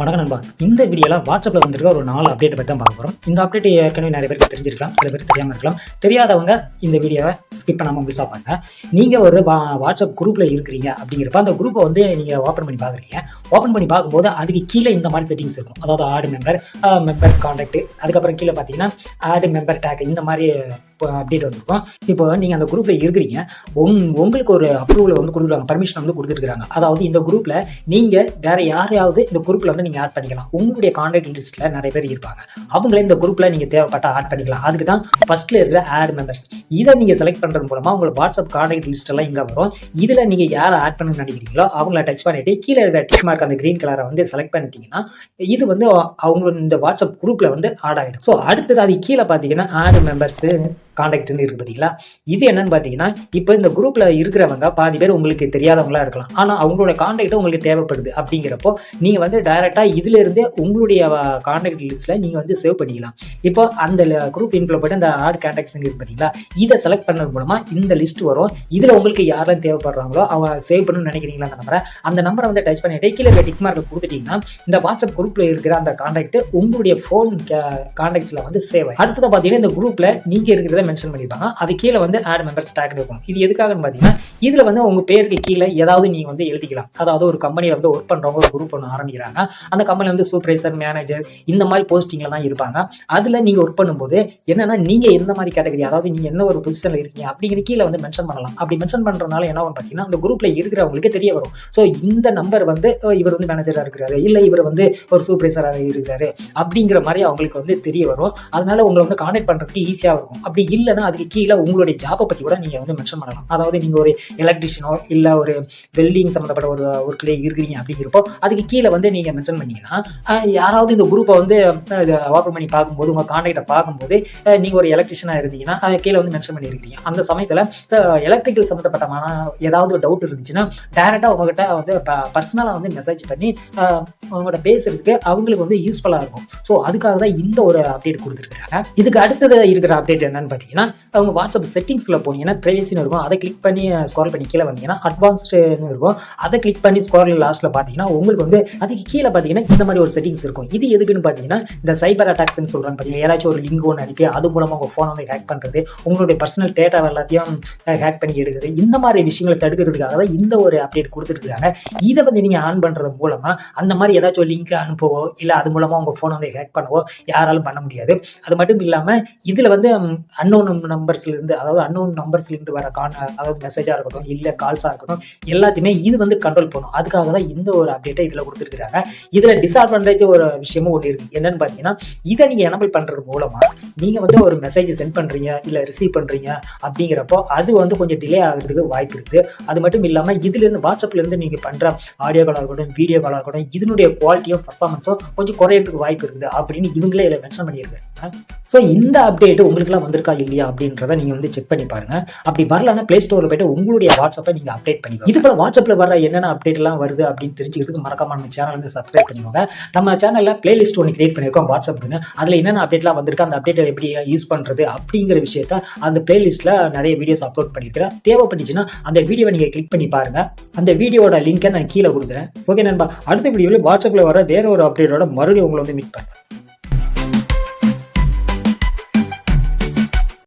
வணக்கம் நண்பா. இந்த வீடியோல வாட்ஸ்அப்ல வந்திருக்க ஒரு 4 அப்டேட் பத்தி தான் பார்க்க போறோம். இந்த அப்டேட் ஏற்கனவே நிறைய பேருக்கு தெரிஞ்சிருக்கலாம், சில பேருக்கு தெரியாம இருக்கலாம். தெரியாதவங்க இந்த வீடியோவை ஸ்கிப் பண்ணாம மிஸ் ஆப்பாங்க. நீங்க ஒரு வாட்ஸ்அப் குரூப்ல இருக்கிறீங்க அப்படிங்கிறப்ப அந்த குரூப்பை வந்து நீங்க ஓப்பன் பண்ணி பாக்குறீங்க. ஓப்பன் பண்ணி பார்க்கும்போது அதுக்கு கீழே இந்த மாதிரி செட்டிங்ஸ் இருக்கும். அதாவது ஆட் மெம்பர், மெம்பர்ஸ் கான்டாக்ட், அதுக்கப்புறம் கீழே பார்த்தீங்கன்னா ஆட் மெம்பர் டேக், இந்த மாதிரி அப்டேட் வந்திருக்கும். இப்போ நீங்க அந்த குரூப்ல இருக்கிறீங்க, உங்களுக்கு ஒரு அப்ரூவல் வந்து கொடுத்துருக்காங்க, பர்மிஷன் வந்து கொடுத்துருக்காங்க. அதாவது இந்த குரூப்ல நீங்க வேற யாரையாவது இந்த குரூப்ல வந்து நீங்க ஆட் பண்ணிக்கலாம். உங்களுடைய கான்டாக்ட் லிஸ்ட்ல நிறைய பேர் இருப்பாங்க, அவங்களே இந்த குரூப்ல நீங்க தேவைப்பட்ட ஆட் பண்ணிக்கலாம். அதுக்கு தான் ஃபர்ஸ்ட்ல இருக்கிற ஆட் மெம்பர்ஸ். இதை நீங்க செலக்ட் பண்றது மூலமா உங்களுக்கு வாட்ஸ்அப் கான்டாக்ட் லிஸ்ட் எல்லாம் இங்க வரும். இதுல நீங்க யாரை ஆட் பண்ணணும்னு நினைக்கிறீங்களோ அவங்கள டச் பண்ணிட்டு கீழே இருக்கிற டிக் மார்க் அந்த கிரீன் கலரை வந்து செலக்ட் பண்ணிட்டீங்கன்னா இது வந்து அவங்க இந்த வாட்ஸ்அப் குரூப்ல வந்து ஆட் ஆகிடும். ஸோ அடுத்தது அது கீழே பார்த்தீங்கன்னா ஆட் மெம்பர்ஸ் கான்டாக்ட்னு இருக்கு பார்த்தீங்களா. இது என்னன்னு பார்த்தீங்கன்னா, இப்போ இந்த குரூப்ல இருக்கிறவங்க பாதி பேர் உங்களுக்கு தெரியாதவங்களா இருக்கலாம், ஆனால் அவங்களோட கான்டாக்ட் உங்களுக்கு தேவைப்படுது. அப்படிங்கிறப்போ நீங்க வந்து டைரக்டா இதுல இருந்தே உங்களுடைய கான்டாக்ட் லிஸ்ட்ல நீங்க வந்து சேவ் பண்ணிக்கலாம். இப்போ அந்த குரூப் இன்குள்ள போய்ட்டு அந்த ஆட் கான்டாக்ட்ஸ் இருக்கு பார்த்தீங்களா, இதை செலக்ட் பண்ணது மூலமா இந்த லிஸ்ட் வரும். இதுல உங்களுக்கு யாரெல்லாம் தேவைப்படுறாங்களோ அவங்க சேவ் பண்ணணும்னு நினைக்கிறீங்களா அந்த நம்பரை வந்து டச் பண்ணிட்டு கீழே டிக் மார்க் கொடுத்துட்டீங்கன்னா இந்த வாட்ஸ்அப் குரூப்ல இருக்கிற அந்த கான்டாக்ட் உங்களுடைய போன் கான்டாக்ட்ல வந்து சேவ் ஆகும். அடுத்தது பார்த்தீங்கன்னா இந்த குரூப்ல நீங்க இருக்கிறத மென்ஷன் பண்ணிருப்பாங்க, அது கீழே வந்து ஆட் மெம்பர்ஸ் டேக் இருக்கும். இது எதுக்காகன்னு பாத்தீங்கன்னா, இதுல வந்து உங்க பேருக்கு கீழே ஏதாவது நீங்க வந்து எழுதிக்கலாம். அதாவது ஒரு கம்பெனில வந்து ஒர்க் பண்றவங்க ஒரு குரூப் ஒன்று ஆரம்பிக்கிறாங்க, அந்த கம்பெனில வந்து சூப்பர்வைசர், மேனேஜர், இந்த மாதிரி போஸ்டிங்ல தான் இருப்பாங்க. அதுல நீங்க ஒர்க் பண்ணும்போது என்னன்னா நீங்க எந்த மாதிரி கேட்டகரி, அதாவது நீங்க எந்த ஒரு பொசிஷன்ல இருக்கீங்க அப்படிங்கிற கீழே வந்து மென்ஷன் பண்ணலாம். அப்படி மென்ஷன் பண்றதுனால என்ன பாத்தீங்கன்னா அந்த குரூப்ல இருக்கிறவங்களுக்கு தெரிய வரும். ஸோ இந்த நம்பர் வந்து இவர் வந்து மேனேஜரா இருக்கிறாரு, இல்ல இவர் வந்து ஒரு சூப்பர்வைசராக இருக்கிறாரு அப்படிங்கிற மாதிரி அவங்களுக்கு வந்து தெரிய வரும். அதனால உங்களை வந்து கான்டாக்ட் பண்றதுக்கு ஈஸியா இருக்கும். அப்படி இல்லைன்னா அதுக்கு கீழே உங்களுடைய ஜாப்பை பத்தி கூட நீங்க வந்து மென்ஷன் பண்ணலாம். அதாவது நீங்க ஒரு எலக்ட்ரிஷியனோ இல்ல ஒரு வெல்டிங் சம்பந்தப்பட்ட ஒரு ஒர்க்ல இருக்கிறீங்க அப்படிங்கிறப்போ அதுக்கு கீழே வந்து நீங்க மென்ஷன் பண்ணீங்கன்னா யாராவது இந்த குரூப்பை வந்து ஓப்பன் பண்ணி பார்க்கும்போது உங்க கான்டாக்டை பார்க்கும்போது நீங்க ஒரு எலக்ட்ரிஷியனா இருந்தீங்கன்னா கீழே வந்து மென்ஷன் பண்ணி இருக்கீங்க. அந்த சமயத்துல எலக்ட்ரிக்கல் சம்பந்தப்பட்டமான ஏதாவது டவுட் இருந்துச்சுன்னா டைரக்டா உங்ககிட்ட வந்து பர்சனலா வந்து மெசேஜ் பண்ணி உங்களோட பேசுறதுக்கு அவங்களுக்கு வந்து யூஸ்ஃபுல்லா இருக்கும். ஸோ அதுக்காக தான் இந்த ஒரு அப்டேட் கொடுத்துருக்காங்க. இதுக்கு அடுத்தது இருக்கிற அப்டேட் என்னன்னு பார்த்தீங்கன்னா, அவங்க வாட்ஸ்அப் செட்டிங்ஸ்ல போனீங்கன்னா பிரைவசின்னு இருக்கும், அதை கிளிக் பண்ணி ஸ்க்ரால் பண்ணி கீழே வந்தீங்கன்னா அட்வான்ஸ்டுன்னு இருக்கும், அதை கிளிக் பண்ணி ஸ்க்ரால் லாஸ்ட்ல பார்த்தீங்கன்னா உங்களுக்கு வந்து அதுக்கு கீழே பார்த்தீங்கன்னா இந்த மாதிரி ஒரு செட்டிங்ஸ் இருக்கும். இது எதுக்குன்னு பார்த்தீங்கன்னா இந்த சைபர் அட்டாக்ஸ்ன்னு சொல்றாங்க பார்த்தீங்கன்னா, ஏதாச்சும் ஒரு லிங்க் ஒன்று அனுப்பி அது மூலமா உங்க ஃபோனை வந்து ஹேக் பண்றது, உங்களுடைய பர்சனல் டேட்டா எல்லாத்தையும் ஹேக் பண்ணி எடுக்குது, இந்த மாதிரி விஷயங்களை தடுக்கிறதுக்காக தான் இந்த ஒரு அப்டேட் கொடுத்துருக்காங்க. இதை வந்து நீங்க ஆன் பண்றது மூலமா அந்த மாதிரி ஏதாச்சும் லிங்க் அனுப்பவோ இல்லை அது மூலமா உங்க ஃபோனை வந்து ஹேக் பண்ணவோ யாராலும் பண்ண முடியாது. அது மட்டும் இல்லாம இதுல வந்து அன்னோன் நம்பர்ஸ்ல இருந்து, அதாவது அன்னோன் நம்பர்ஸ்ல இருந்து வர அதாவது மெசேஜா இருக்கட்டும் இல்ல கால்ஸா இருக்கட்டும் எல்லாத்தையுமே இது வந்து கண்ட்ரோல் பண்ணும். அதுக்காக தான் இந்த ஒரு அப்டேட்டை இதுல கொடுத்துருக்காங்க. இதுல டிஸ்அட்வான்டேஜ் ஒரு விஷயமும் ஒன்று இருக்கு. என்னன்னு பாத்தீங்கன்னா, இதை நீங்க எனபிள் பண்றது மூலமா நீங்க வந்து ஒரு மெசேஜ் சென்ட் பண்றீங்க இல்ல ரிசீவ் பண்றீங்க அப்படிங்கிறப்போ அது வந்து கொஞ்சம் டிலே ஆகிறதுக்கு வாய்ப்பு இருக்கு. அது மட்டும் இல்லாம இதுல இருந்து வாட்ஸ்அப்ல இருந்து நீங்க பண்ற ஆடியோ காலா இருக்கட்டும் வீடியோ காலா இருக்கட்டும் இதனுடைய குவாலிட்டியும் பர்ஃபார்மன்ஸும் கொஞ்சம் குறையறதுக்கு வாய்ப்பு இருக்குது அப்படின்னு இவங்களே இதில் மென்ஷன் பண்ணியிருக்காங்க. ஸோ இந்த அப்டேட் உங்களுக்குலாம் வந்திருக்கா இல்லையா அப்படின்றத நீங்க வந்து செக் பண்ணி பாருங்க. அப்படி வரலன்னா பிளே ஸ்டோர்ல போயிட்டு உங்களுடைய வாட்ஸ்அப்பை நீங்க அப்டேட் பண்ணிக்கோங்க. இது போல வாட்ஸ்அப்ல வர என்னென்ன அப்டேட் எல்லாம் வருது அப்படின்னு தெரிஞ்சுக்கிறதுக்கு மறக்காம நம்ம சேனல் வந்து சப்ஸ்கிரைப் பண்ணிக்கோங்க. நம்ம சேனல்ல பிளேலிஸ்ட் ஒன்று கிரியேட் பண்ணியிருக்கோம் வாட்ஸ்அப்னு, அதுல என்னென்ன அப்டேட்லாம் வந்திருக்கு, அந்த அப்டேட்டை எப்படி யூஸ் பண்றது அப்படிங்கிற விஷயத்த அந்த பிளேலிஸ்ட்ல நிறைய வீடியோஸ் அப்லோட் பண்ணிருக்கிறேன். தேவைப்பட்டுச்சுன்னா அந்த வீடியோவை நீங்க கிளிக் பண்ணி பாருங்க. அந்த வீடியோட லிங்கை நான் கீழே கொடுக்குறேன். ஓகே நண்பா, அடுத்த வீடியோவில் வாட்ஸ்அப்ல வர வேற ஒரு அப்டேட்டோட மறுபடியும் உங்களை வந்து மீட் பண்ணுறேன்.